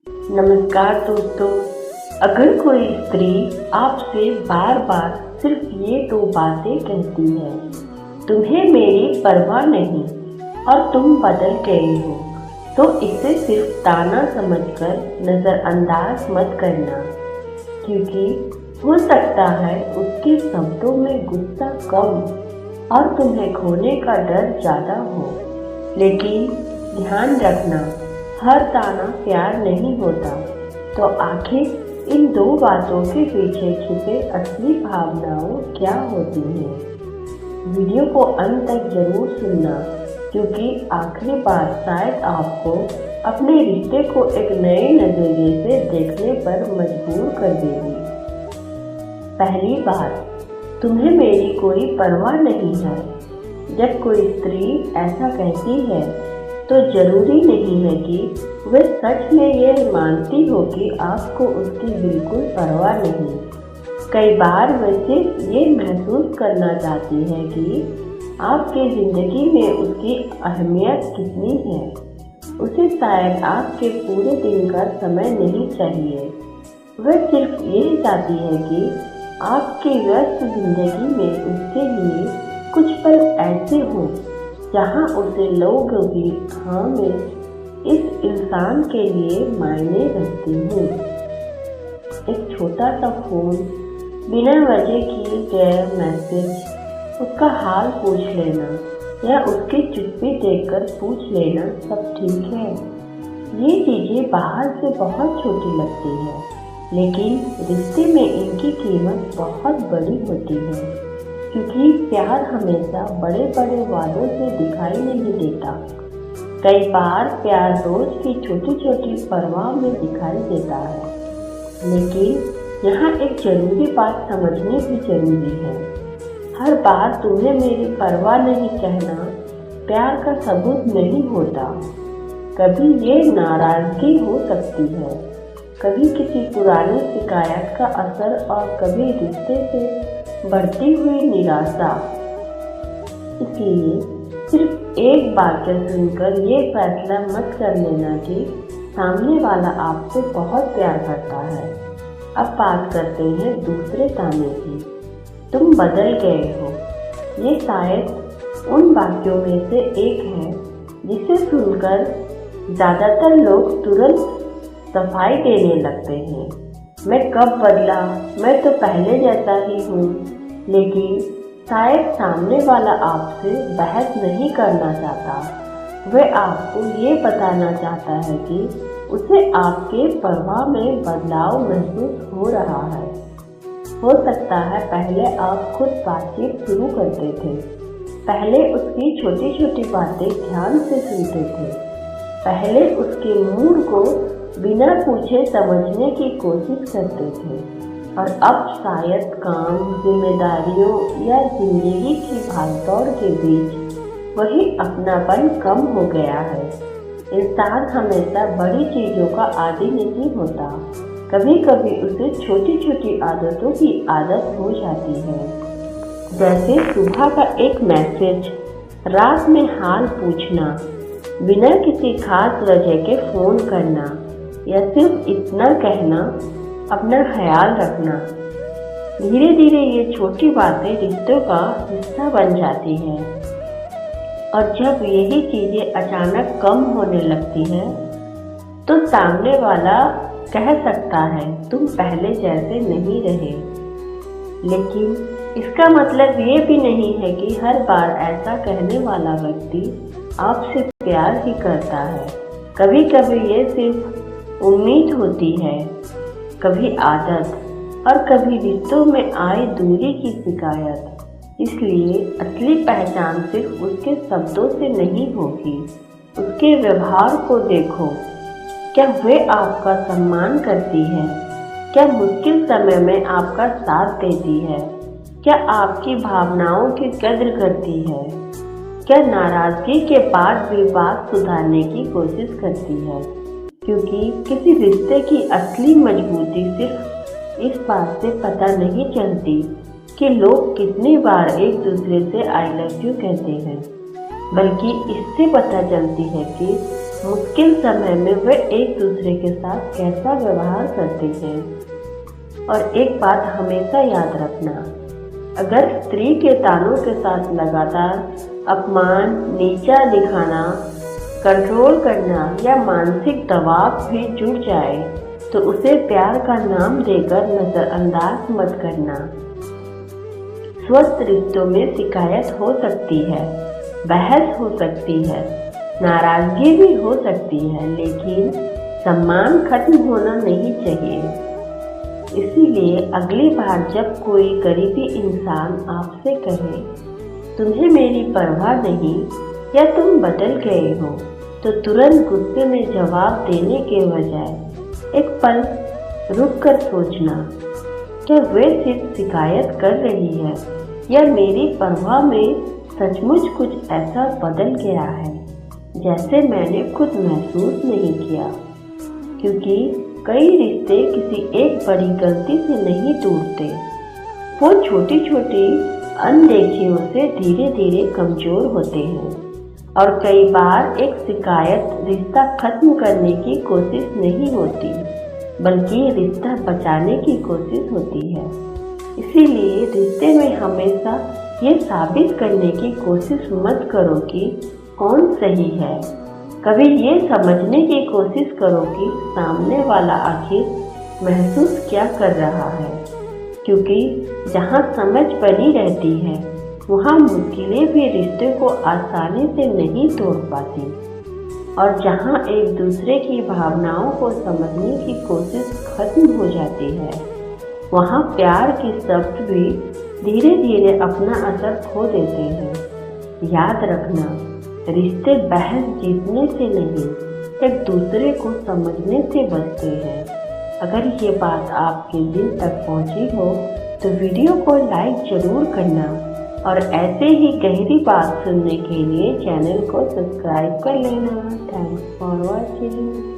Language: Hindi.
नमस्कार दोस्तों। अगर कोई स्त्री आपसे बार बार सिर्फ ये दो बातें कहती है, तुम्हें मेरी परवाह नहीं और तुम बदल गए हो, तो इसे सिर्फ ताना समझकर नज़रअंदाज मत करना, क्योंकि हो सकता है उसके शब्दों में गुस्सा कम और तुम्हें खोने का डर ज़्यादा हो। लेकिन ध्यान रखना, हर ताना प्यार नहीं होता। तो आखिर इन दो बातों के पीछे छुपे असली भावनाओं क्या होती हैं? वीडियो को अंत तक जरूर सुनना, क्योंकि आखिरी बात शायद आपको अपने रिश्ते को एक नए नजरिए से देखने पर मजबूर कर देगी। पहली बात, तुम्हें मेरी कोई परवाह नहीं है। जब कोई स्त्री ऐसा कहती है तो जरूरी नहीं है कि वह सच में ये मानती हो कि आपको उसकी बिल्कुल परवाह नहीं। कई बार वह सिर्फ ये महसूस करना चाहती है कि आपकी ज़िंदगी में उसकी अहमियत कितनी है। उसे शायद आपके पूरे दिन का समय नहीं चाहिए। वह सिर्फ यही चाहती है कि आपकी व्यस्त ज़िंदगी में उसके लिए कुछ पल ऐसे हों जहाँ उसे लोग भी हाँ मैं इस इंसान के लिए मायने रखती हूँ। एक छोटा सा फोन, बिना वजह किए गए मैसेज, उसका हाल पूछ लेना या उसकी चुप्पी देखकर पूछ लेना सब ठीक है। ये चीज़ें बाहर से बहुत छोटी लगती है, लेकिन रिश्ते में इनकी कीमत बहुत बड़ी होती है, क्योंकि प्यार हमेशा बड़े बड़े वादों से दिखाई नहीं देता। कई बार प्यार रोज की छोटी छोटी परवाह में दिखाई देता है। लेकिन यहाँ एक जरूरी बात समझनी भी जरूरी है। हर बार तुम्हें मेरी परवाह नहीं कहना प्यार का सबूत नहीं होता। कभी ये नाराजगी हो सकती है, कभी किसी पुरानी शिकायत का असर और कभी रिश्ते से बढ़ती हुई निराशा। इसलिए सिर्फ एक वाक्य सुनकर ये फैसला मत कर लेना कि सामने वाला आपसे बहुत प्यार करता है। अब बात करते हैं दूसरे ताने की, तुम बदल गए हो। ये शायद उन वाक्यों में से एक है जिसे सुनकर ज़्यादातर लोग तुरंत सफाई देने लगते हैं। मैं कब बदला, मैं तो पहले जैसा ही हूँ। लेकिन शायद सामने वाला आपसे बहस नहीं करना चाहता। वह आपको ये बताना चाहता है कि उसे आपके परवाह में बदलाव महसूस हो रहा है। हो सकता है पहले आप खुद बातचीत शुरू करते थे, पहले उसकी छोटी छोटी बातें ध्यान से सुनते थे, पहले उसके मूड को बिना पूछे समझने की कोशिश करते थे, और अब शायद काम, जिम्मेदारियों या जिंदगी की भागदौड़ के बीच वही अपनापन कम हो गया है। इंसान हमेशा बड़ी चीज़ों का आदी नहीं होता। कभी कभी उसे छोटी छोटी आदतों की आदत हो जाती है, जैसे सुबह का एक मैसेज, रात में हाल पूछना, बिना किसी खास वजह के फ़ोन करना, या सिर्फ इतना कहना, अपना ख्याल रखना। धीरे धीरे ये छोटी बातें रिश्तों का हिस्सा बन जाती हैं, और जब यही चीज़ें अचानक कम होने लगती हैं, तो सामने वाला कह सकता है तुम पहले जैसे नहीं रहे। लेकिन इसका मतलब ये भी नहीं है कि हर बार ऐसा कहने वाला व्यक्ति आपसे प्यार ही करता है। कभी कभी ये सिर्फ उम्मीद होती है, कभी आदत, और कभी रिश्तों में आई दूरी की शिकायत। इसलिए असली पहचान सिर्फ उसके शब्दों से नहीं होगी, उसके व्यवहार को देखो। क्या वह आपका सम्मान करती है? क्या मुश्किल समय में आपका साथ देती है? क्या आपकी भावनाओं की कद्र करती है? क्या नाराज़गी के बाद भी बात सुधारने की कोशिश करती है? क्योंकि किसी रिश्ते की असली मजबूती सिर्फ इस बात से पता नहीं चलती कि लोग कितनी बार एक दूसरे से आई लव यू कहते हैं, बल्कि इससे पता चलती है कि मुश्किल समय में वे एक दूसरे के साथ कैसा व्यवहार करते हैं। और एक बात हमेशा याद रखना, अगर स्त्री के तानों के साथ लगातार अपमान, नीचा दिखाना, कंट्रोल करना या मानसिक दबाव भी जुड़ जाए तो उसे प्यार का नाम देकर नजरअंदाज मत करना। स्वस्थ रिश्तों में शिकायत हो सकती है, बहस हो सकती है, नाराजगी भी हो सकती है, लेकिन सम्मान खत्म होना नहीं चाहिए। इसीलिए अगली बार जब कोई करीबी इंसान आपसे कहे तुम्हें मेरी परवाह नहीं या तुम बदल गए हो, तो तुरंत गुस्से में जवाब देने के बजाय एक पल रुक कर सोचना, क्या वे सिर्फ शिकायत कर रही है या मेरी परवाह में सचमुच कुछ ऐसा बदल गया है जैसे मैंने खुद महसूस नहीं किया। क्योंकि कई रिश्ते किसी एक बड़ी गलती से नहीं टूटते, वो छोटी छोटी अनदेखियों से धीरे धीरे कमजोर होते हैं। और कई बार एक शिकायत रिश्ता खत्म करने की कोशिश नहीं होती, बल्कि रिश्ता बचाने की कोशिश होती है। इसीलिए रिश्ते में हमेशा ये साबित करने की कोशिश मत करो कि कौन सही है। कभी ये समझने की कोशिश करो कि सामने वाला आखिर महसूस क्या कर रहा है। क्योंकि जहाँ समझ बनी रहती है वहाँ मुश्किलें भी रिश्ते को आसानी से नहीं तोड़ पाती। और जहाँ एक दूसरे की भावनाओं को समझने की कोशिश खत्म हो जाती है वहाँ प्यार के शब्द भी धीरे धीरे अपना असर खो देते हैं। याद रखना, रिश्ते बहस जीतने से नहीं, एक दूसरे को समझने से बचते हैं। अगर ये बात आपके दिल तक पहुंची हो तो वीडियो को लाइक जरूर करना और ऐसे ही गहरी बात सुनने के लिए चैनल को सब्सक्राइब कर लेना। Thanks for watching.